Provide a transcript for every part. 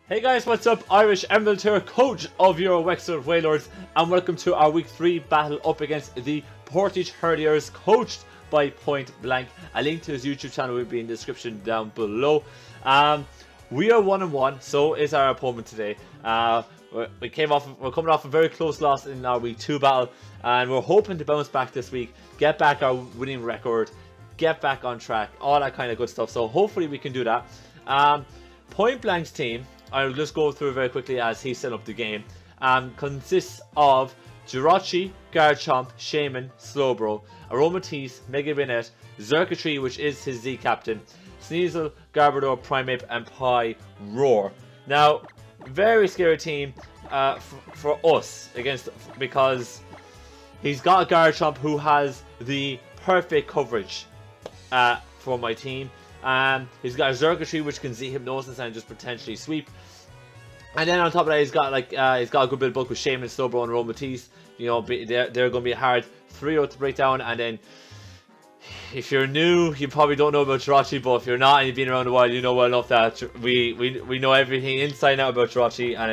Hey guys, what's up? IrishEmerald here, coach of your Wexford Wailords, and welcome to our week 3 battle up against the Portage Herdiers, coached by PointBlanke. A link to his YouTube channel will be in the description down below. We are 1-1, so is our opponent today. We're coming off a very close loss in our week 2 battle, and we're hoping to bounce back this week, get back our winning record, get back on track, all that kind of good stuff. So hopefully we can do that. PointBlanke's team, I'll just go through very quickly as he set up the game, consists of Jirachi, Garchomp, Shaman, Slowbro, Aromatisse, Mega Bayonet, Xurkitree, which is his Z captain, Sneasel, Garbodor, Primeape, and Pyroar. Now, very scary team for us because he's got a Garchomp who has the perfect coverage for my team. He's got a Xurkitree which can Z Hypnosis and just potentially sweep. And then on top of that, he's got a good bit of bulk with Shaman, Slowbro, and Aromatisse. You know, they're going to be a hard 3-0 to break down. And then, if you're new, you probably don't know about Jirachi, but if you're not and you've been around a while, you know well enough that we know everything inside and out about Jirachi, and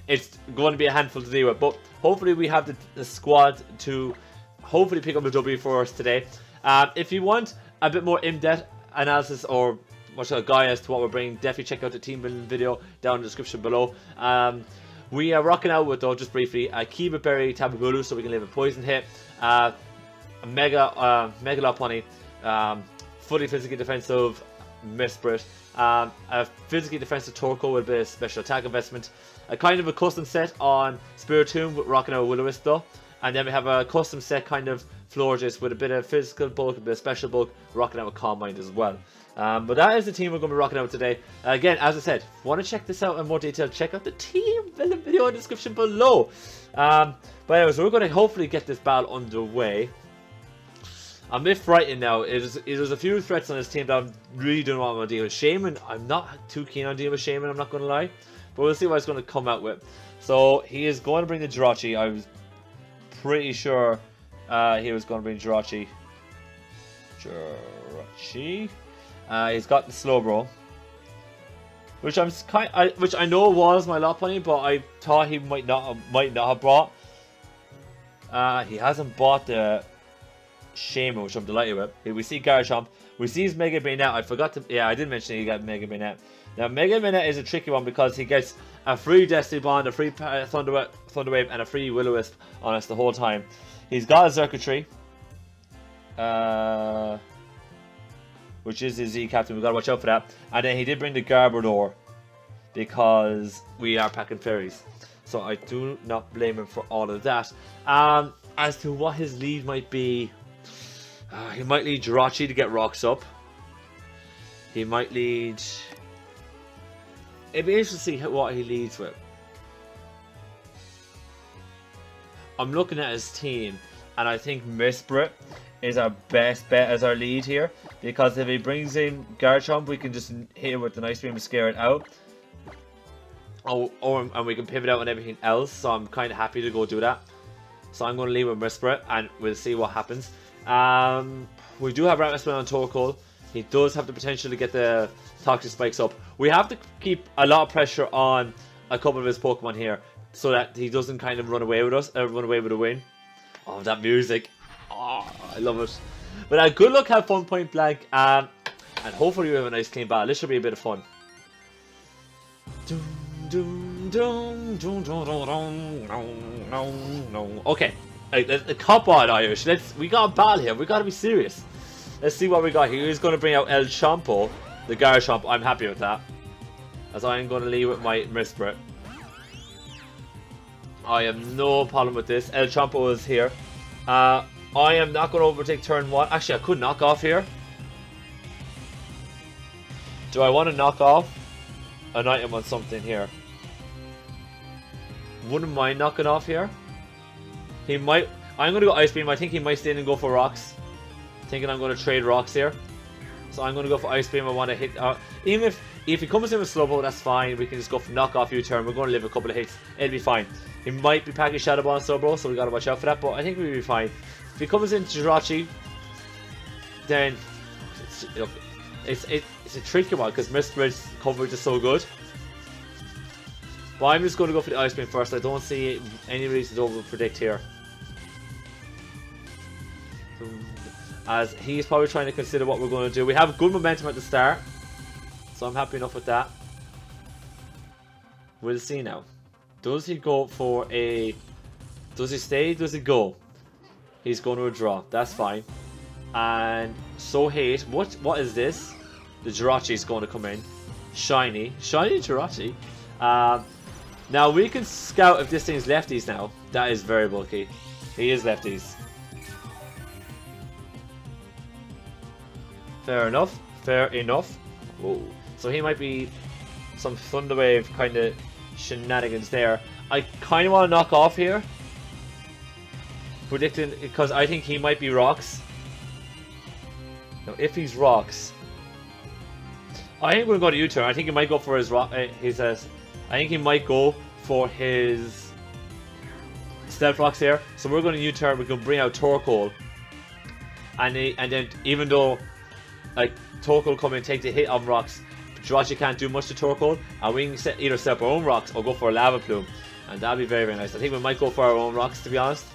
it's going to be a handful to deal with. But hopefully we have the squad to hopefully pick up a W for us today. If you want a bit more in-depth analysis or much of a guide as to what we're bringing, definitely check out the team building video down in the description below. We are rocking out with, though, just briefly, a Kiba Berry, Tapu Bulu, so we can leave a poison hit, a Mega Lopunny, fully physically defensive Mesprit, a physically defensive Torkoal with a bit of special attack investment, a kind of a custom set on Spiritomb with rocking out Will-O-Wisp though, and then we have a custom set kind of Florges with a bit of physical bulk, a bit of special bulk, rocking out with Calm Mind as well. But that is the team we're going to be rocking out today. Again, as I said, if you want to check this out in more detail, check out the team building video in the description below. But anyway, so we're going to hopefully get this battle underway. I'm a bit frightened now. There's a few threats on this team that I'm really don't want to deal with. Shaman, I'm not too keen on dealing with Shaman, I'm not going to lie. But we'll see what it's going to come out with. So he is going to bring the Jirachi. I was pretty sure he was going to bring Jirachi. He's got the Slowbro, which which I know was my Lopunny, but I thought he might not have brought. He hasn't bought the Shaman, which I'm delighted with. Here we see Garchomp. We see his Mega Bayonet. I forgot to. Yeah, I did mention he got Mega Bayonet. Now, Mega Bayonet is a tricky one because he gets a free Destiny Bond, a free Thunder Wave, and a free Will-O-Wisp on us the whole time. He's got a Xurkitree, which is his Z captain. We've got to watch out for that. And then he did bring the Garbodor because we are packing fairies. So I do not blame him for all of that. As to what his lead might be, he might lead Jirachi to get rocks up. He might lead... It'd be interesting to see what he leads with. I'm looking at his team, and I think Mesprit is our best bet as our lead here, because if he brings in Garchomp, we can just hit it with the Nice Beam and scare it out. And we can pivot out on everything else, so I'm kind of happy to go do that. So I'm going to leave with Mesprit, and we'll see what happens. We do have Ratmas on Torkoal. He does have the potential to get the Toxic Spikes up. We have to keep a lot of pressure on a couple of his Pokemon here, so that he doesn't kind of run away with us, run away with a win. Oh, that music. Oh, I love it. But good luck, have fun, PointBlanke, and hopefully we have a nice clean battle. This should be a bit of fun. Okay, come on, Irish. We got a battle here. We got to be serious. Let's see what we got here. He's going to bring out El Champo, the Garchomp. I'm happy with that, as I'm going to leave with my Mesprit. I have no problem with this. El Champo is here. I am not going to overtake turn 1. Actually, I could knock off here. Do I want to knock off an item on something here? Wouldn't mind knocking off here. He might. I'm going to go Ice Beam. I think he might stay in and go for Rocks. Thinking I'm going to trade Rocks here. So I'm going to go for Ice Beam. I want to hit. Even if he comes in with Slowbro, that's fine. We can just go for knock off U-turn. We're going to live a couple of hits. It'll be fine. He might be packing Shadow Ball on Slowbro, so we got to watch out for that. But I think we'll be fine. If he comes in Jirachi, then it's a tricky one because Mesprit's coverage is so good. But I'm just going to go for the Ice Beam first. I don't see any reason to over-predict here. As he's probably trying to consider what we're going to do. We have good momentum at the start, so I'm happy enough with that. We'll see now. Does he go for a... Does he stay? Does he go? He's going to a draw. That's fine. And so hate. What is this? The Jirachi is going to come in. Shiny Jirachi. Now we can scout if this thing's lefties now. That is very bulky. He is lefties. Fair enough. Fair enough. Whoa. So he might be some Thunder Wave kind of shenanigans there. I kind of want to knock off here. Predicting, because I think he might be rocks. Now, if he's rocks, I think we're going to U-turn. I think he might go for his rock. I think he might go for his stealth rocks here. So we're going to U-turn. We're going to bring out Torkoal, and then even though like Torkoal will come and take the hit on rocks, Jirachi can't do much to Torkoal, and we can either set up our own rocks or go for a lava plume, and that'll be very, very nice. I think we might go for our own rocks, to be honest.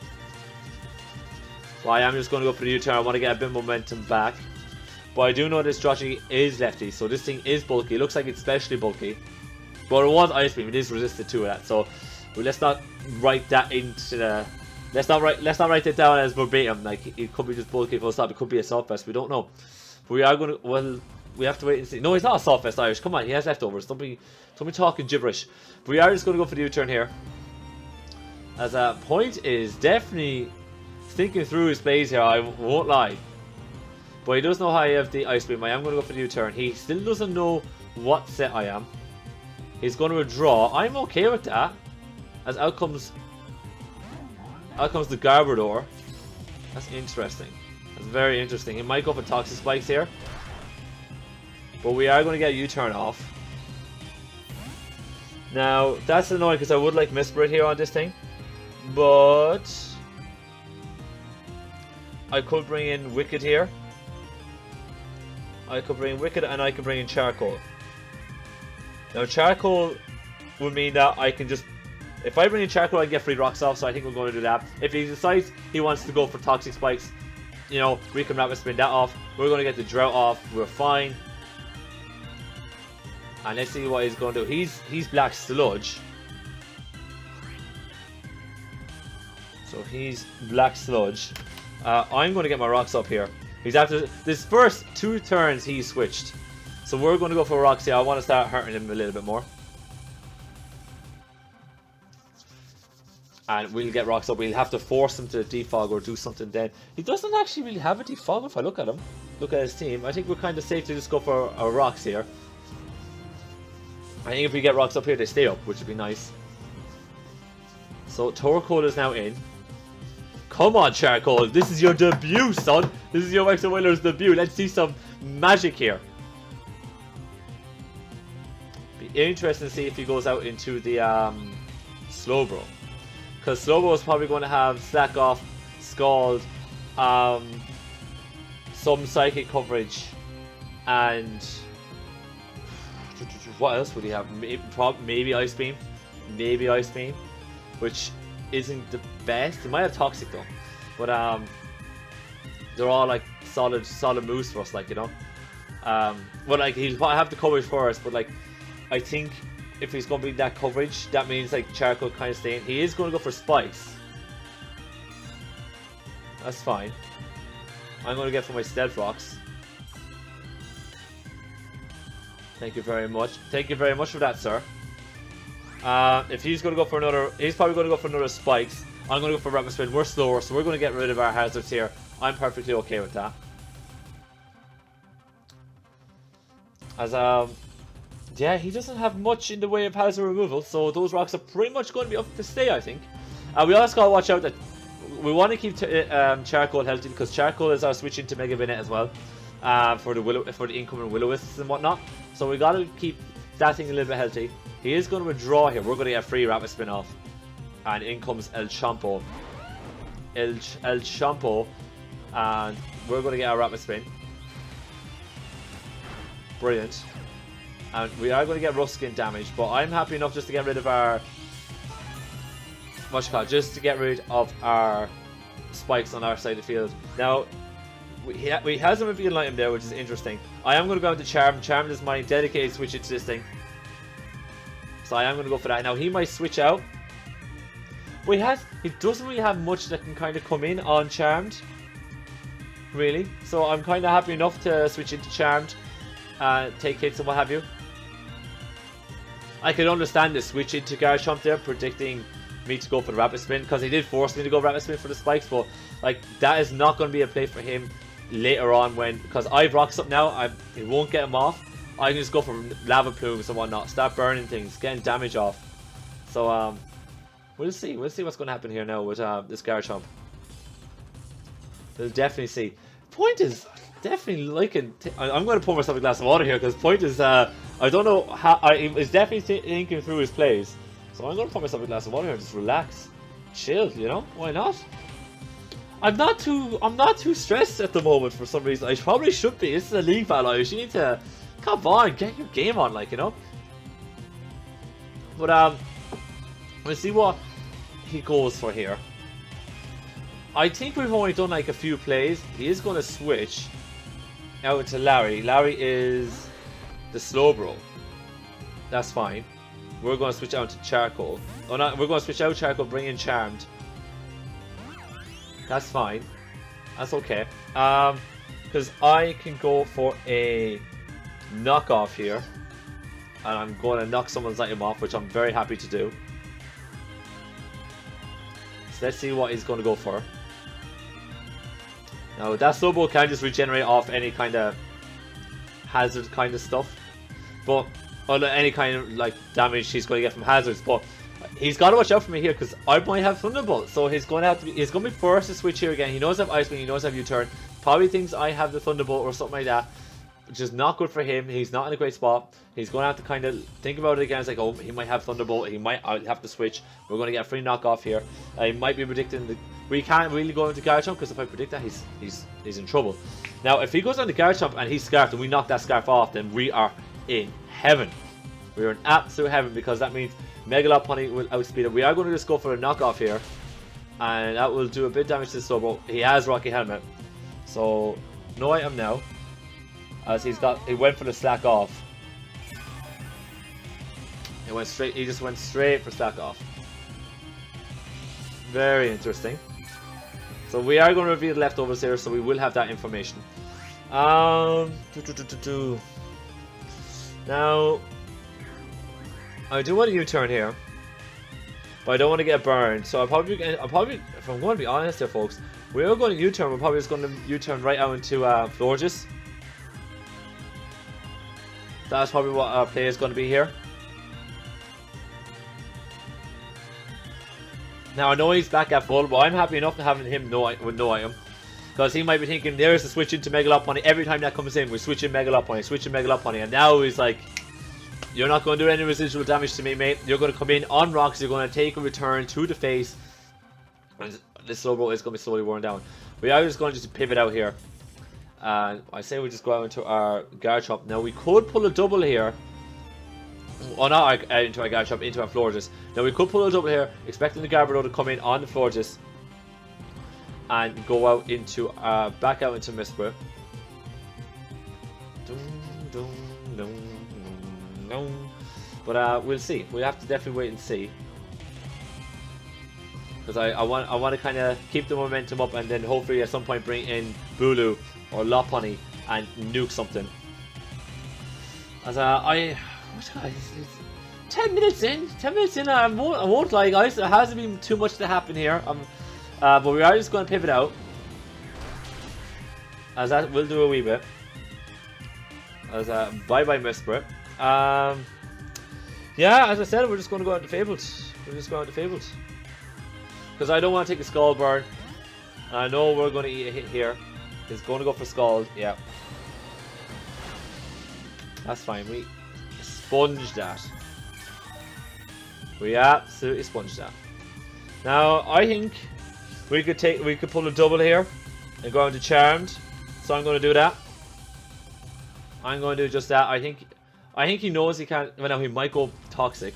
Well, I am just going to go for the U-turn. I want to get a bit of momentum back. But I do know this Jirachi is lefty, so this thing is bulky. It looks like it's especially bulky. But it was Ice Beam. It is resistant to that. So let's not write that into the... Let's not write it down as verbatim. Like, it could be just bulky full stop. It could be a soft vest. We don't know. But we are going to... Well, we have to wait and see. No, he's not a soft vest, Irish. Come on, he has leftovers. Don't be talking gibberish. But we are just going to go for the U-turn here. As a point is definitely... thinking through his plays here, I won't lie. But he does know how I have the Ice Beam. I am going to go for the U-turn. He still doesn't know what set I am. He's going to withdraw. I'm okay with that. As out comes the Garbodor. That's interesting. That's very interesting. He might go for Toxic Spikes here. But we are going to get a U-turn off. Now, that's annoying because I would like Misprit here on this thing. But... I could bring in Wicked here. I could bring Wicked and I could bring in Charcoal. Now Charcoal would mean that I can just... If I bring in Charcoal I can get free rocks off, so I think we're going to do that. If he decides he wants to go for Toxic Spikes, you know, we can rapid spin that off. We're going to get the Drought off. We're fine. And let's see what he's going to do. He's Black Sludge. So he's Black Sludge. I'm going to get my rocks up here. He's after this first 2 turns he switched. So we're going to go for rocks here. I want to start hurting him a little bit more. And we'll get rocks up. We'll have to force him to defog or do something then. He doesn't actually really have a defog if I look at him. Look at his team. I think we're kind of safe to just go for our rocks here. I think if we get rocks up here they stay up, which would be nice. So Torkoal is now in. Come on, Charcoal. This is your debut, son. This is your Wexford Wailords debut. Let's see some magic here. Be interesting to see if he goes out into the Slowbro. Because Slowbro is probably going to have Slack Off, Scald, some Psychic coverage, and... What else would he have? Maybe Ice Beam. Maybe Ice Beam. Which... isn't the best. He might have Toxic though, but they're all like solid moves for us, like, you know. But like he'll probably have the coverage for us, but like I think if he's going to be that coverage, that means like Charcoal kind of staying. He is going to go for Spikes. That's fine. I'm going to get for my Stealth Rocks. Thank you very much. Thank you very much for that, sir. If he's going to go for another, he's probably going to go for another Spikes. I'm going to go for Rapid Spin. We're slower, so we're going to get rid of our hazards here. I'm perfectly okay with that. As yeah, he doesn't have much in the way of hazard removal, so those rocks are pretty much going to be up to stay, I think. We also got to watch out that we want to keep Charcoal healthy, because Charcoal is our switch into Mega Binet as well, for the incoming Will-O-Wisps and whatnot. So we got to keep that thing a little bit healthy. He is going to withdraw here. We're going to get a free Rapid Spin off. And in comes El Champo. El Champo. And we're going to get a Rapid Spin. Brilliant. And we are going to get rough skin damage, but I'm happy enough just to get rid of our... just to get rid of our spikes on our side of the field. Now, he has a reveal item there, which is interesting. I am going to go into Charm. Charm is my dedicated switch into this thing. So I am going to go for that. Now, he might switch out. But he doesn't really have much that can kind of come in on Charmed. Really. So I'm kind of happy enough to switch into Charmed. Take hits and what have you. I can understand the switch into Garchomp there, predicting me to go for the Rapid Spin, because he did force me to go Rapid Spin for the spikes, but like that is not going to be a play for him later on because I've Rocks up now. It won't get him off. I can just go for Lava Plumes and whatnot, start burning things, getting damage off. So we'll see what's going to happen here now with this Garchomp. We'll definitely see. Point is definitely liking. I'm going to pour myself a glass of water here because Point is I don't know how he's definitely thinking through his plays. So I'm going to pour myself a glass of water here and just relax, chill. You know, why not? I'm not too stressed at the moment for some reason. I probably should be. This is a league battle. You need to come on, get your game on, like, you know. But we'll see what he goes for here. I think we've only done like a few plays. He is going to switch out to Larry. Larry is the Slowbro. That's fine. We're going to switch out to Charcoal. Oh, no, we're going to switch out Charcoal, bring in Charmed. That's fine. That's okay. Because I can go for a knockoff here. And I'm going to knock someone's item off, which I'm very happy to do. So let's see what he's going to go for. Now that Slowbro can just regenerate off any kind of hazard kind of stuff. But any kind of like damage he's going to get from hazards. But he's got to watch out for me here because I might have Thunderbolt. So he's going to have to be, he's going to be forced to switch here again. He knows I have Ice Wing, he knows I have U-turn. Probably thinks I have the Thunderbolt or something like that, which is not good for him. He's not in a great spot. He's going to have to kind of think about it again. It's like, oh, he might have Thunderbolt. He might have to switch. We're going to get a free knockoff here. He might be predicting the... We can't really go into Garchomp because if I predict that, he's in trouble. Now, if he goes on the Garchomp and he's Scarfed and we knock that Scarf off, then we are in heaven. We are in absolute heaven because that means Megalopunny will outspeed it. We are going to just go for a knockoff here. And that will do a bit of damage to the Slowbro. He has Rocky Helmet. So, no item now. As he went for the slack off. He just went straight for slack off. Very interesting. So we are going to reveal the leftovers here, so we will have that information. Now, I do want a U-turn here, but I don't want to get burned. So I'll probably, if I'm going to be honest here, folks, we are going to U-turn. We're probably just going to U-turn right out into Florges. That's probably what our play is going to be here. Now I know he's back at full, but I'm happy enough to having him with no item. Because he might be thinking, there's the switch into Megalopunny. Every time that comes in, we switch in Megalopunny, And now he's like, you're not going to do any residual damage to me, mate. You're going to come in on rocks, you're going to take a return to the face. And this Slowbro is going to be slowly worn down. We are just going to pivot out here. And I say we just go out into our Garchomp. Now we could pull a double here. Or not into our Garchomp, into our Florges. Now we could pull a double here, expecting the Garbodor to come in on the Florges. And go out into, back out into Mesprit. But we'll see. We'll have to definitely wait and see. Because I want to kind of keep the momentum up and then hopefully at some point bring in Bulu or Lopunny and nuke something. As it's 10 minutes in. 10 minutes in. I won't lie, guys. There hasn't been too much to happen here. But we are just going to pivot out. As that will do a wee bit. As bye bye Mesprit. Yeah, as I said, we're just going to go out to Fabled. We're just going out to Fabled. Because I don't want to take a Scald Burn. I know we're going to eat a hit here. He's going to go for Scald. Yeah. That's fine. We sponge that. We absolutely sponge that. Now, I think we could pull a double here and go into Charmed. So I'm going to do that. I'm going to do just that. I think I think he knows he can't. Well, now he might go Toxic.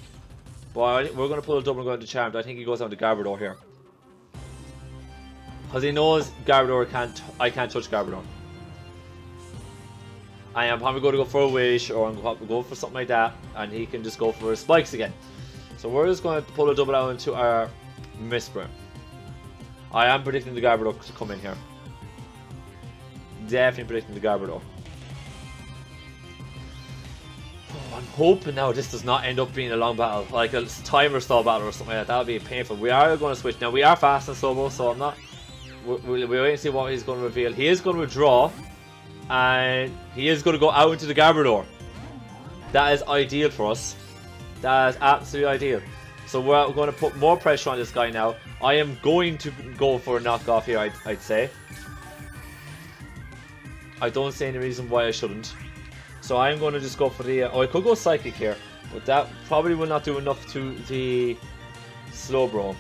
But we're going to pull a double and go into Charmed. I think he goes down to Garbodor here. Because he knows Garbodor can't. I can't touch Garbodor. I am probably going to go for a Wish, or I'm going to go for something like that. And he can just go for Spikes again. So we're just going to pull a double out into our Mistborn. I am predicting the Garbodor to come in here. Definitely predicting the Garbodor. I'm hoping now this does not end up being a long battle, like a timer stall battle or something like that. That would be painful. We are going to switch. Now we are fast and Slobo, so I'm not. We'll wait and see what he's going to reveal. He is going to withdraw, and he is going to go out into the Garbodor. That is ideal for us. That is absolutely ideal. So we're going to put more pressure on this guy now. I am going to go for a knockoff here, I'd say. I don't see any reason why I shouldn't. So I'm going to just go for the... oh, I could go Psychic here, but that probably will not do enough to the Slowbro.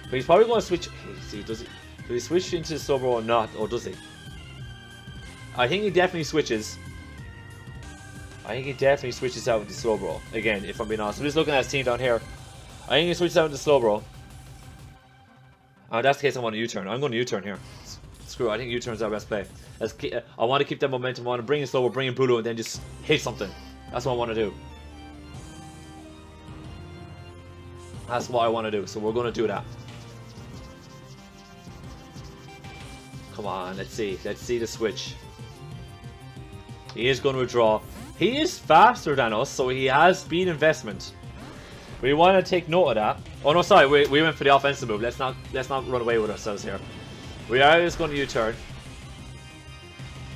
But he's probably going to switch... see, does he switch into Slowbro or not? Or does he? I think he definitely switches. I think he definitely switches out with the Slowbro. Again, if I'm being honest. I'm just looking at his team down here. I think he switches out with the Slowbro. That's the case, I want a U-turn. I'm going to U-turn here. Screw it, I think U-turn's our best play. I want to keep that momentum. I want to bring in Slowbro, bring in Bulu, and then just hit something. That's what I want to do. That's what I want to do. So we're going to do that. Come on, let's see. Let's see the switch. He is going to withdraw. He is faster than us, so he has speed investment. We want to take note of that. Oh no, sorry, we went for the offensive move. Let's not run away with ourselves here. We are just going to U-turn.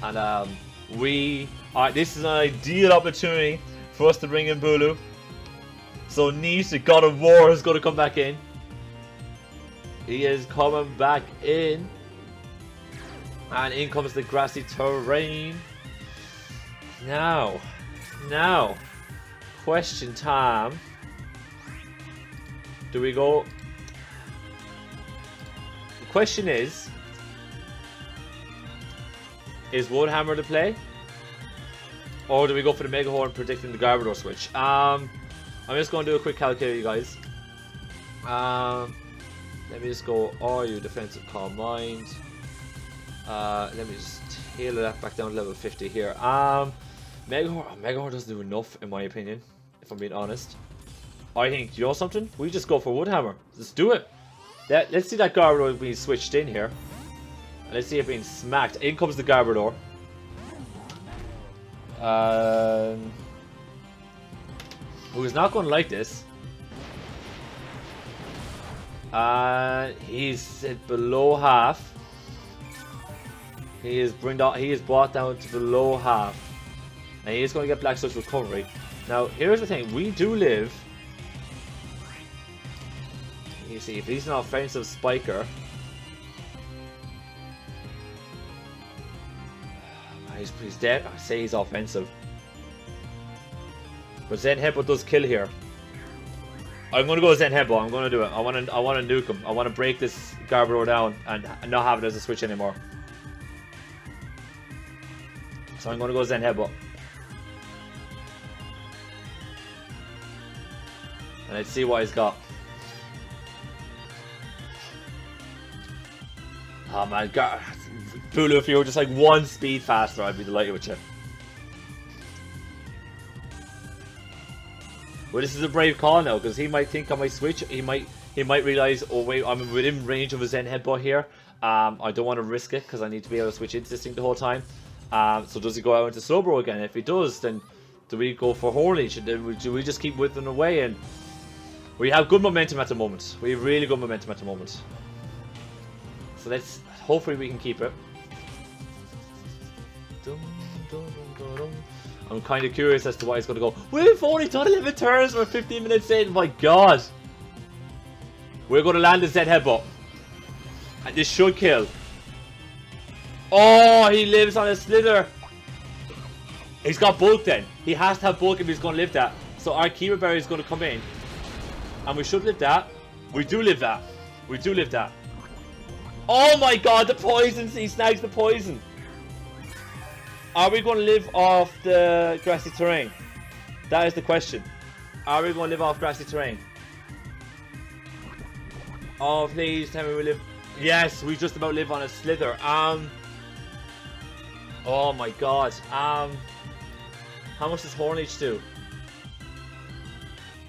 And this is an ideal opportunity for us to bring in Bulu. So Niche, the God of War, is going to come back in. He is coming back in. And in comes the grassy terrain. Now, question time. Do we go? The question is Woodhammer the play? Or do we go for the Mega Horn predicting the Garbodor switch? I'm just going to do a quick calculator, you guys. Let me just go, are you defensive calm mind? Let me just tailor that back down to level 50 here. Mega Horn doesn't do enough, in my opinion, if I'm being honest. I think, you know something? We just go for Woodhammer. Let's do it. Let's see that Garbodor being switched in here. And let's see it being smacked. In comes the Garbodor. Who's not going to like this? He's below half. He is brought down to below half. And he is going to get Black Switch recovery. Now, here's the thing. We do live. You see, if he's an offensive spiker. He's dead. I say he's offensive. But Zen Headbutt does kill here. I'm going to go Zen Headbutt. I'm going to do it. I want to nuke him. I want to break this Garbodor down and not have it as a switch anymore. So I'm going to go Zen Headbutt. And let's see what he's got. Oh my god. Bulu, if you were just like one speed faster, I'd be delighted with you. Well, this is a brave call now, because he might think I might switch. He might realize, oh wait, I'm within range of a Zen Headbutt here. I don't want to risk it, because I need to be able to switch into this thing the whole time. So does he go out into Slowbro again? If he does, then do we go for Hornleech? And then do we just keep whittling away? And we have good momentum at the moment. We have really good momentum at the moment. So let's, hopefully we can keep it. I'm kind of curious as to why he's going to go. We've only done 11 turns. We're 15 minutes in. My god. We're going to land the Zen Headbutt. And this should kill. Oh, he lives on a slither. He's got bulk then. He has to have bulk if he's going to live that. So our Kiba Berry is going to come in. And we should live that. We do live that. We do live that. Oh my god, the poison. He snags the poison. Are we going to live off the grassy terrain? That is the question. Are we going to live off grassy terrain? Oh, please tell me we live. Yes, we just about live on a slither. Oh my god. How much does Hornleech do?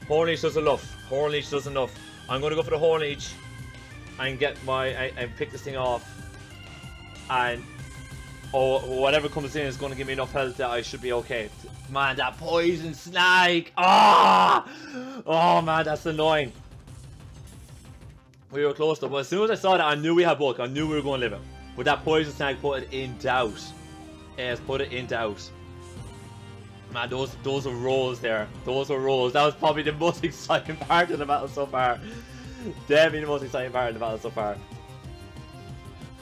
Hornleech does enough. Hornleech does enough. I'm going to go for the Hornleech and get my and pick this thing off. And whatever comes in is going to give me enough health that I should be okay. Man, that poison snag! Ah! Oh man, that's annoying. We were close though, but as soon as I saw that, I knew we had bulk. I knew we were going to live it. But that poison snag put it in doubt. Yes, put it in doubt. Man, those are rolls there. Those are rolls. That was probably the most exciting part of the battle so far. Definitely the most exciting part of the battle so far.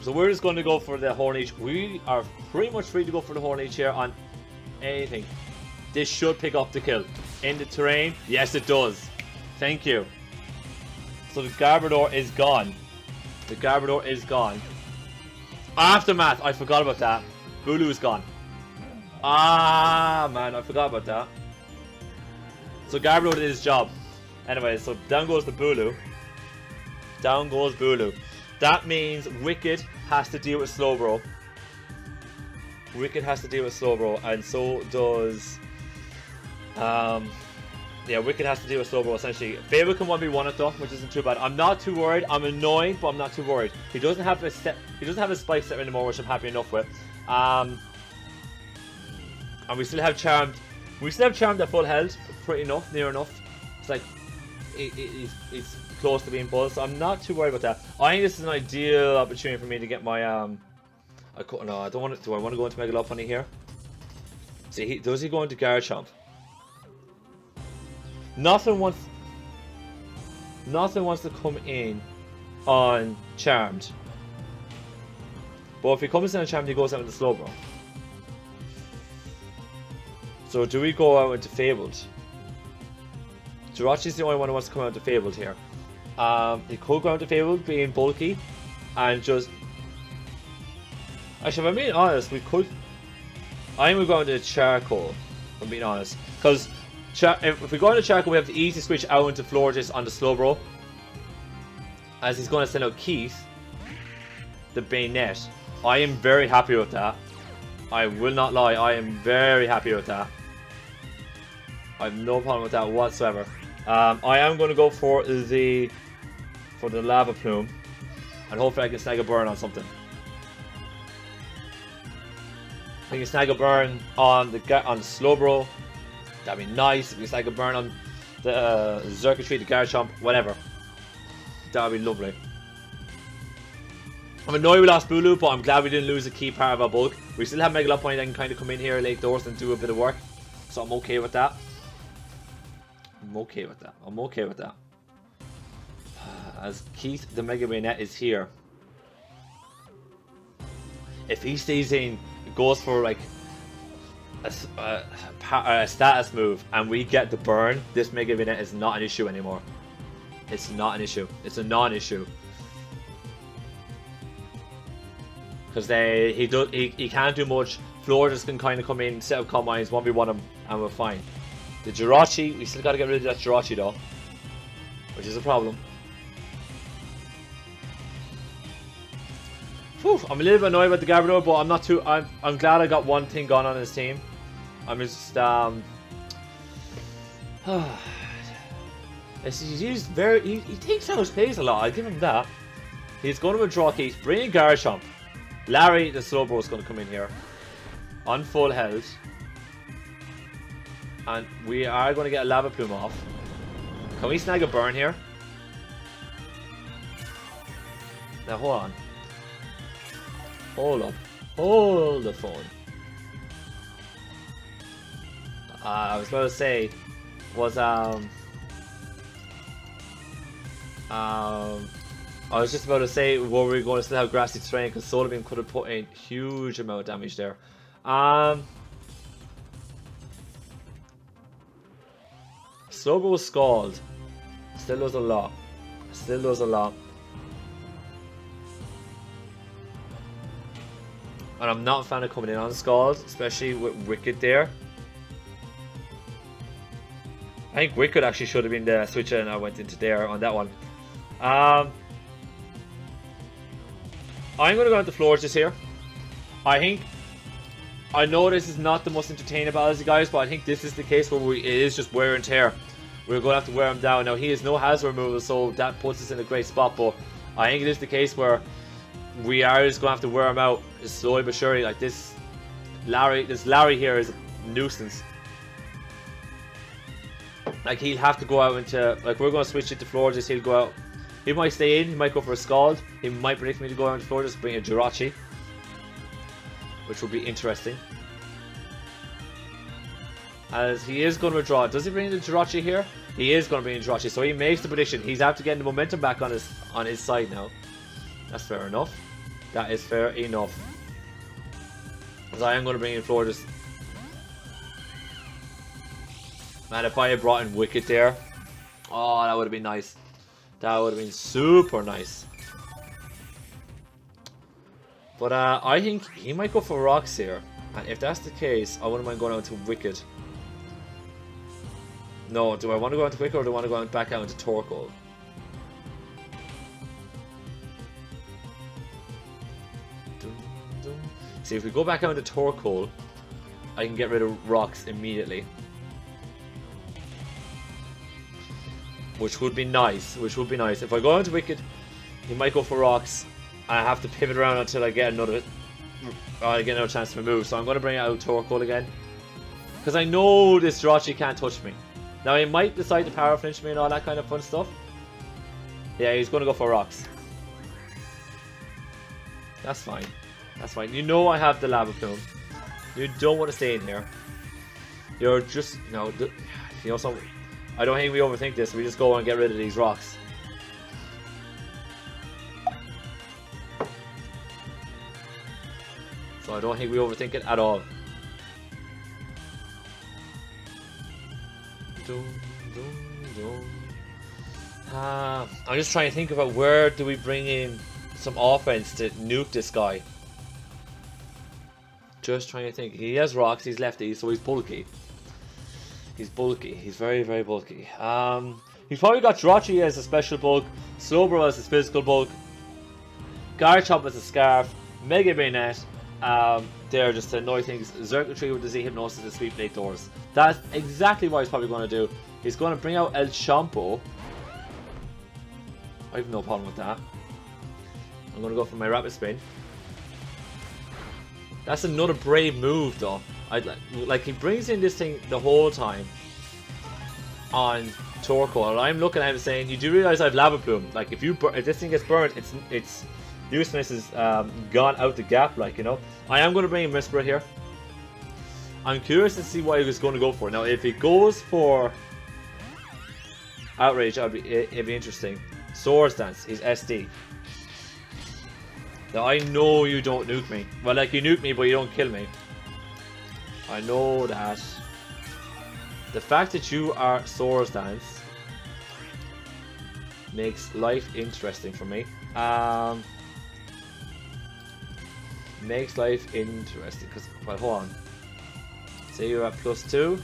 So we're just going to go for the Hornleech. We are pretty much free to go for the Hornleech here on anything. This should pick up the kill. In the terrain? Yes, it does. Thank you. So the Garbodor is gone. The Garbodor is gone. Aftermath. I forgot about that. Bulu is gone. Ah, man. I forgot about that. So Garbodor did his job. Anyway, so down goes the Bulu. Down goes Bulu. That means Wicked has to deal with Slowbro. Wicked has to deal with Slowbro, and so does yeah, Wicked has to deal with Slowbro essentially. Fable can 1v1 it though, which isn't too bad. I'm not too worried. I'm annoyed, but I'm not too worried. He doesn't have a spike step anymore, which I'm happy enough with. And we still have Charmed. We still have Charmed at full health, pretty enough, near enough. It's like it's close to being full, so I'm not too worried about that. I think this is an ideal opportunity for me to get my no, I don't want to. Do I want to go into Mega Lopunny here? See, does he go into Garchomp? Nothing wants to come in on Charmed. But if he comes in on Charmed, he goes out into Slowbro. So do we go out into Fabled? Jirachi's the only one who wants to come out into Fabled here. He could go out into Fabled, being bulky, and just. Actually, if I'm being honest, we could. I think we're going to Charcoal. If I'm being honest, because if we go into Charcoal, we have the easy switch out into Florges on the Slowbro, as he's going to send out Keith, the Bayonet. I am very happy with that. I will not lie. I am very happy with that. I have no problem with that whatsoever. I am going to go for the Lava Plume, and hopefully I can snag a burn on something. I can snag a burn on the Slowbro. That'd be nice. If we snag a burn on the Xurkitree, the Garchomp, whatever. That'd be lovely. I'm annoyed we lost Bulu, but I'm glad we didn't lose a key part of our bulk. We still have Mega Lopunny that can kind of come in here late doors and do a bit of work, so I'm okay with that. I'm okay with that. I'm okay with that. As Keith, the Mega Bayonet, is here. If he stays in, goes for like a status move, and we get the burn, this Mega Bayonet is not an issue anymore. It's not an issue. It's a non-issue. Because he can't do much. Florges can kind of come in, set up combines, 1v1 him, and we're fine. The Jirachi, we still got to get rid of that Jirachi though, which is a problem. Whew, I'm a little bit annoyed about the Garbodor, but I'm not too. I'm glad I got one thing gone on his team. I'm just he takes out his plays a lot. I give him that. He's going to withdraw keys, bring in Garchomp. Larry, the Slowbro, is going to come in here on full health, and we are going to get a Lava Plume off. Can we snag a burn here? Now hold on. Hold up. Hold the phone. I was about to say, I was just about to say, were we going to still have grassy terrain, because Solar Beam could have put a huge amount of damage there. Slowbro Scald. Still does a lot. Still does a lot. And I'm not a fan of coming in on Scald, especially with Wicked there. I think Wicked actually should have been the switcher and I went into there on that one. I'm going to go into Floors here. I know this is not the most entertaining battles, guys, but I think this is the case where it is just wear and tear. We're going to have to wear him down. Now, he has no hazard removal, so that puts us in a great spot, but I think it is the case where we are just going to have to wear him out slowly but surely. Like this Larry here is a nuisance. Like he'll have to go out into, like we're going to switch it to Floors, he'll go out. He might stay in, he might go for a Scald. He might predict me to go out to Floors, bring a Jirachi, which will be interesting. As he is going to withdraw. Does he bring the Jirachi here? He is going to bring the Jirachi, so he makes the prediction. He's after getting the momentum back on his side now. That's fair enough. That is fair enough. As I am going to bring in Floors. Man, if I had brought in Wicked there, oh, that would have been nice. That would have been super nice. But I think he might go for Rocks here. And if that's the case, I wouldn't mind going out to Wicked. No, do I want to go out to Wicked or do I want to go back out into Torkoal? See, if we go back out into Torkoal, I can get rid of Rocks immediately. Which would be nice. If I go into Wicked, he might go for Rocks. I have to pivot around until I get another chance to move. So I'm going to bring out Torkoal again. Because I know this Jirachi can't touch me. Now he might decide to power flinch me and all that kind of fun stuff. Yeah, he's going to go for Rocks. That's fine. That's fine. You know I have the Lava Plume. You don't want to stay in here. You're just, you know, so I don't think we overthink this. We just go and get rid of these Rocks. So I don't think we overthink it at all. I'm just trying to think about where do we bring in some offense to nuke this guy. Just trying to think. He has Rocks, he's lefty, so he's bulky. He's bulky. He's very, very bulky. He's probably got Jirachi as a special bulk, Slowbro as his physical bulk, Garchomp as a Scarf, Mega Bayonet. There just to annoy things. Circuitry with the Z Hypnosis and Sweep Blade Doors. That's exactly what he's probably going to do. He's going to bring out El Champo. I have no problem with that. I'm going to go for my Rapid Spin. That's another brave move though. Like he brings in this thing the whole time on Torkoal, and I'm looking at him saying, you do realize I have Lava Plume. Like if this thing gets burned, its uselessness is gone out the gap, like, you know. I am going to bring in Whisper here. I'm curious to see what he was going to go for. Now if he goes for Outrage, it'd be interesting. Swords Dance, he's SD. Now I know you don't nuke me. Well, like you nuke me but you don't kill me. I know that. The fact that you are Swords Dance makes life interesting for me. Makes life interesting because, well, hold on. Say you're at +2.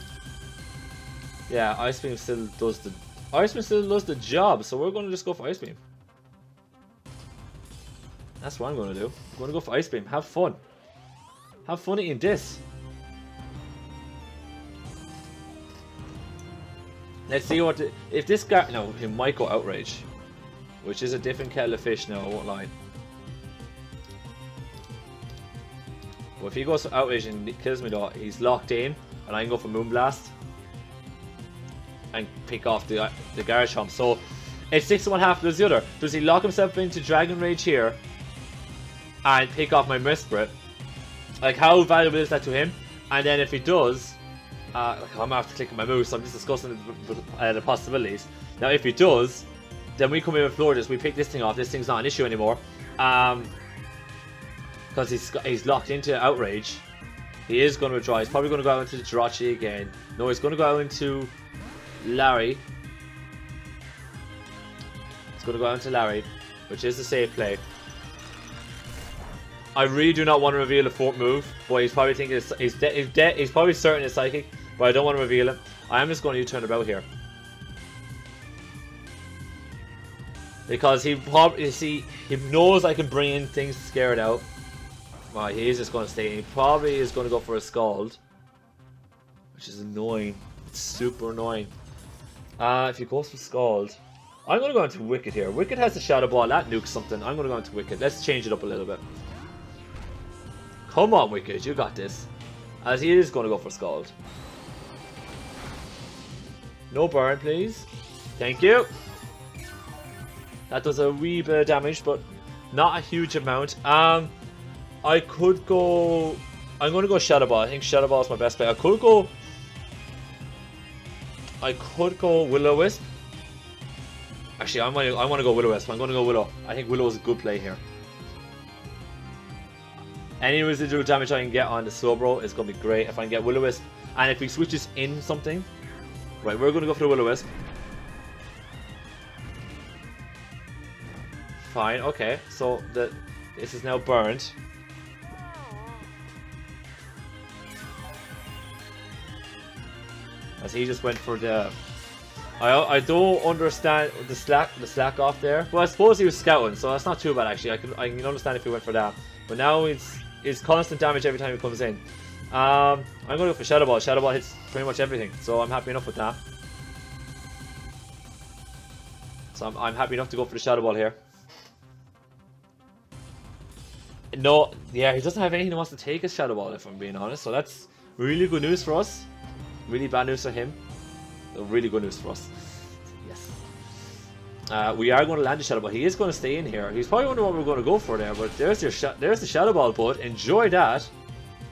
Yeah, Ice Beam still does the job, so we're going to just go for Ice Beam. That's what I'm going to do. I'm going to go for Ice Beam. Have fun. Have fun eating this. Let's see what if this guy. No, he might go Outrage, which is a different kettle of fish. Now I won't lie. Well, if he goes for Outrage and kills me though, he's locked in, and I can go for Moonblast and pick off the Garchomp. So it's 6 and 1/2 does the other. Does he lock himself into Dragon Rage here and pick off my Misprit? Like, how valuable is that to him? And then if he does, I'm after clicking my moves, so I'm just discussing the possibilities. Now, if he does, then we come in with Floors, we pick this thing off. This thing's not an issue anymore, because he's locked into Outrage. He is going to withdraw. He's probably going to go out into the Jirachi again. No, he's going to go out into Larry. He's going to go out into Larry, which is the safe play. I really do not want to reveal the fourth move, but he's probably thinking he's probably certain it's psychic, but I don't want to reveal it. I am just going to U-turn about here. Because he probably, he knows I can bring in things to scare it out. Well, he is just going to stay. He probably is going to go for a Scald, which is annoying. It's super annoying. If he goes for Scald, I'm going to go into Wicked here. Wicked has the Shadow Ball. That nukes something. I'm going to go into Wicked. Let's change it up a little bit. Come on, Wicked. You got this. As he is going to go for Scald. No burn, please. Thank you. That does a wee bit of damage, but not a huge amount. I could go... I'm going to go Shadow Ball. I think Shadow Ball is my best play. I could go Will-O-Wisp. Actually, I want to go Will-O-Wisp. I'm going to go Willow. I think Willow is a good play here. Any residual damage I can get on the Slowbro is going to be great. If I can get Will-O-Wisp, and if he switches in something, right, we're going to go for the Will-O-Wisp. Fine. Okay. So this is now burned. As he just went for the... I don't understand the slack off there. Well, I suppose he was scouting, so that's not too bad actually. I can understand if he went for that. But now it's constant damage every time he comes in. I'm going to go for Shadow Ball. Shadow Ball hits pretty much everything, so I'm happy enough with that. So I'm happy enough to go for the Shadow Ball here. No, yeah, he doesn't have anything that wants to take his Shadow Ball, if I'm being honest. So that's really good news for us. Really bad news for him. Really good news for us. Yes. We are going to land the Shadow Ball. He is going to stay in here. He's probably wondering what we're going to go for there, but there's the Shadow Ball, bud. Enjoy that.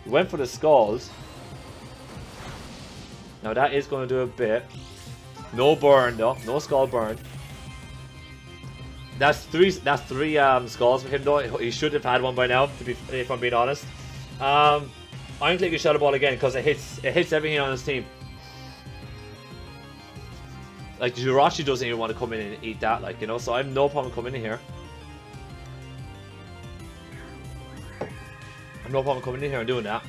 He went for the Scald. Now that is going to do a bit. No burn though. No Scald burn. That's three Scalds for him though. He should have had one by now, if I'm being honest. I'm clicking Shadow Ball again because it hits everything on his team. Like Jirachi doesn't even want to come in and eat that, like, you know, so I have no problem coming in here. I have no problem coming in here and doing that.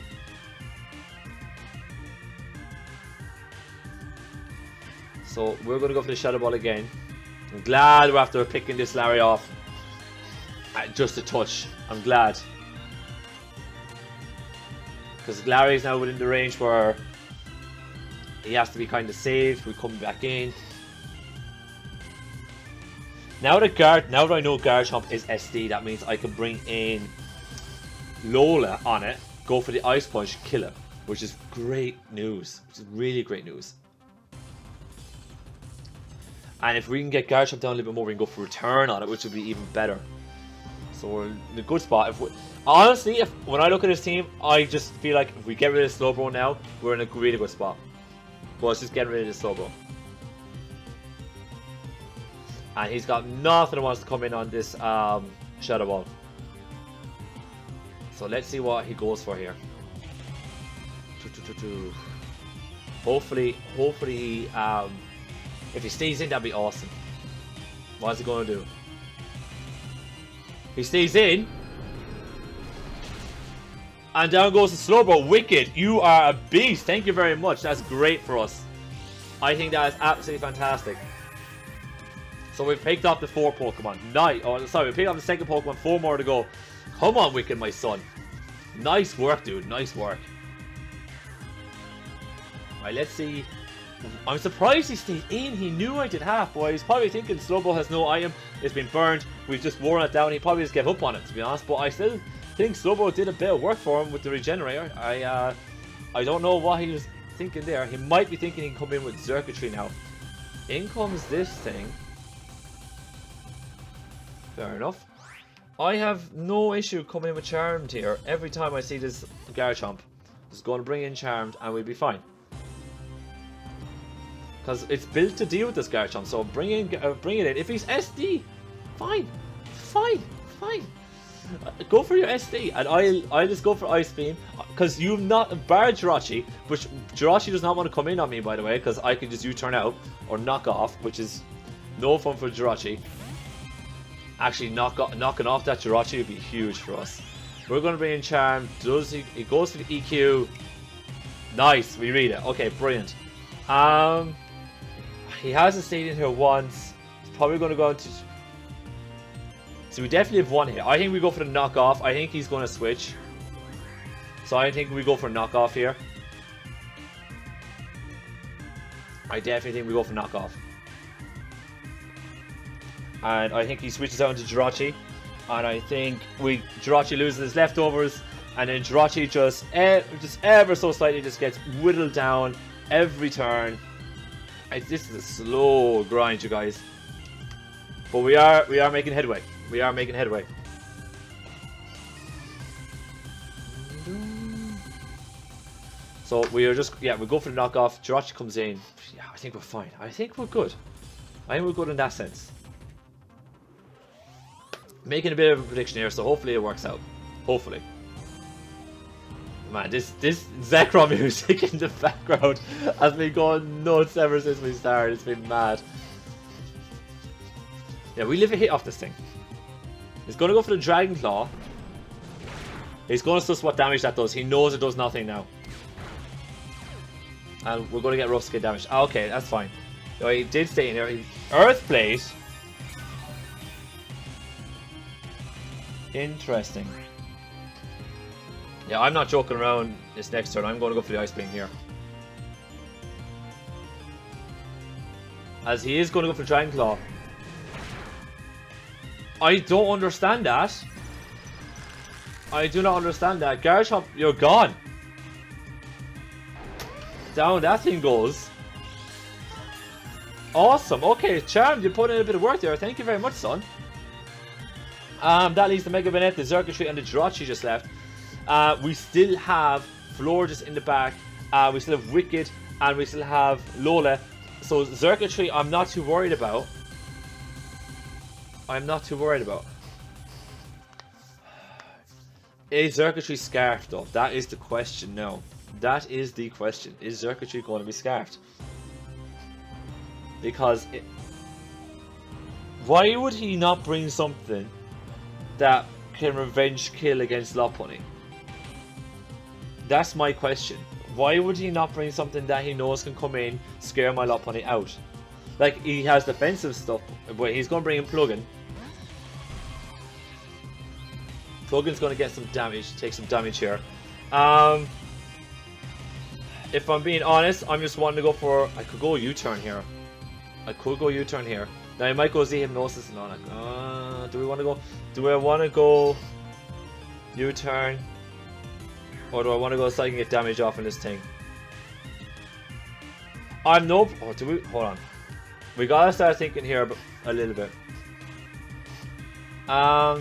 So we're gonna go for the Shadow Ball again. I'm glad we're after picking this Larry off. Just a touch. I'm glad. Because Larry's now within the range where he has to be kind of safe. We come back in. Now that I know Garchomp is SD, that means I can bring in Lola on it, go for the Ice Punch, kill it, which is great news. Which is really great news. And if we can get Garchomp down a little bit more, we can go for Return on it, which would be even better. So we're in a good spot. Honestly, when I look at his team, I just feel like if we get rid of Slowbro now, we're in a really good spot. But let's just get rid of the Slowbro. And he's got nothing that wants to come in on this Shadow Ball. So let's see what he goes for here. Hopefully, if he stays in, that'd be awesome. What's he going to do? He stays in. And down goes the Slowbro. Wicked, you are a beast. Thank you very much. That's great for us. I think that is absolutely fantastic. So we've picked up the 4 Pokemon. Nice. Oh, sorry, we picked up the second Pokemon. 4 more to go. Come on, Wicked, my son. Nice work, dude. Nice work. Alright, let's see. I'm surprised he stayed in. He knew I did half, boy. He's probably thinking Slowbro has no item. It's been burned. We've just worn it down. He probably just gave up on it, to be honest. But I still think Slowbro did a bit of work for him with the Regenerator. I don't know what he was thinking there. He might be thinking he can come in with Circuitry now. In comes this thing. Fair enough. I have no issue coming in with Charmed here. Every time I see this Garchomp, just going to bring in Charmed and we'll be fine. Because it's built to deal with this Garchomp, so bring it in. If he's SD, fine. Go for your SD, and I'll just go for Ice Beam. Because you've not barred Jirachi, which Jirachi does not want to come in on me, by the way, because I can just U-turn out or knock off, which is no fun for Jirachi. Actually, knocking off that Jirachi would be huge for us. We're going to bring in Charm. He goes for the EQ. Nice, we read it. Okay, brilliant. He hasn't stayed in here once. He's probably going to go into... So we definitely have one here. I think we go for the knockoff. I think he's going to switch. So I think we go for knockoff here. I definitely think we go for knockoff. And I think he switches out into Jirachi. And I think Jirachi loses his leftovers. And then Jirachi just ever so slightly just gets whittled down every turn. This is a slow grind, you guys. But we are making headway. We are making headway. So we are just, yeah, we go for the knockoff. Jirachi comes in. Yeah, I think we're fine. I think we're good. I think we're good in that sense. Making a bit of a prediction here, so hopefully it works out. Hopefully. Man, this Zekrom music in the background has been going nuts ever since we started. It's been mad. Yeah, we live a hit off this thing. He's going to go for the Dragon Claw. He's going to suss what damage that does. He knows it does nothing now. And we're going to get rough skin damage. Ah, okay, that's fine. So he did stay in there. Earth Plate. Interesting. Yeah, I'm not joking around this next turn. I'm going to go for the Ice Beam here. As he is going to go for Dragon Claw. I don't understand that. I do not understand that. Garchomp, you're gone. Down that thing goes. Awesome. Okay, Charmed, you put in a bit of work there. Thank you very much, son. That leaves the Mega Banette, the Xurkitree, and the Jirachi just left. We still have Florges in the back. We still have Wicked, and we still have Lola. So Xurkitree, I'm not too worried about. I'm not too worried about. Is Xurkitree scarfed though? That is the question now. That is the question. Is Xurkitree going to be scarfed? Because why would he not bring something that can revenge kill against Lopunny? That's my question. Why would he not bring something that he knows can come in, scare my Lopunny out? Like, he has defensive stuff, but he's going to bring in Plugin. Plugin's going to get some damage, take some damage here. If I'm being honest, I'm just wanting to go for... I could go U-turn here. I could go U-turn here. Now I might go Z Hypnosis and all that. Do we want to go... Do I want to go U-turn? Or do I want to go so I can get damage off in this thing? I'm no... Oh, do we... Hold on. We gotta start thinking here a little bit. I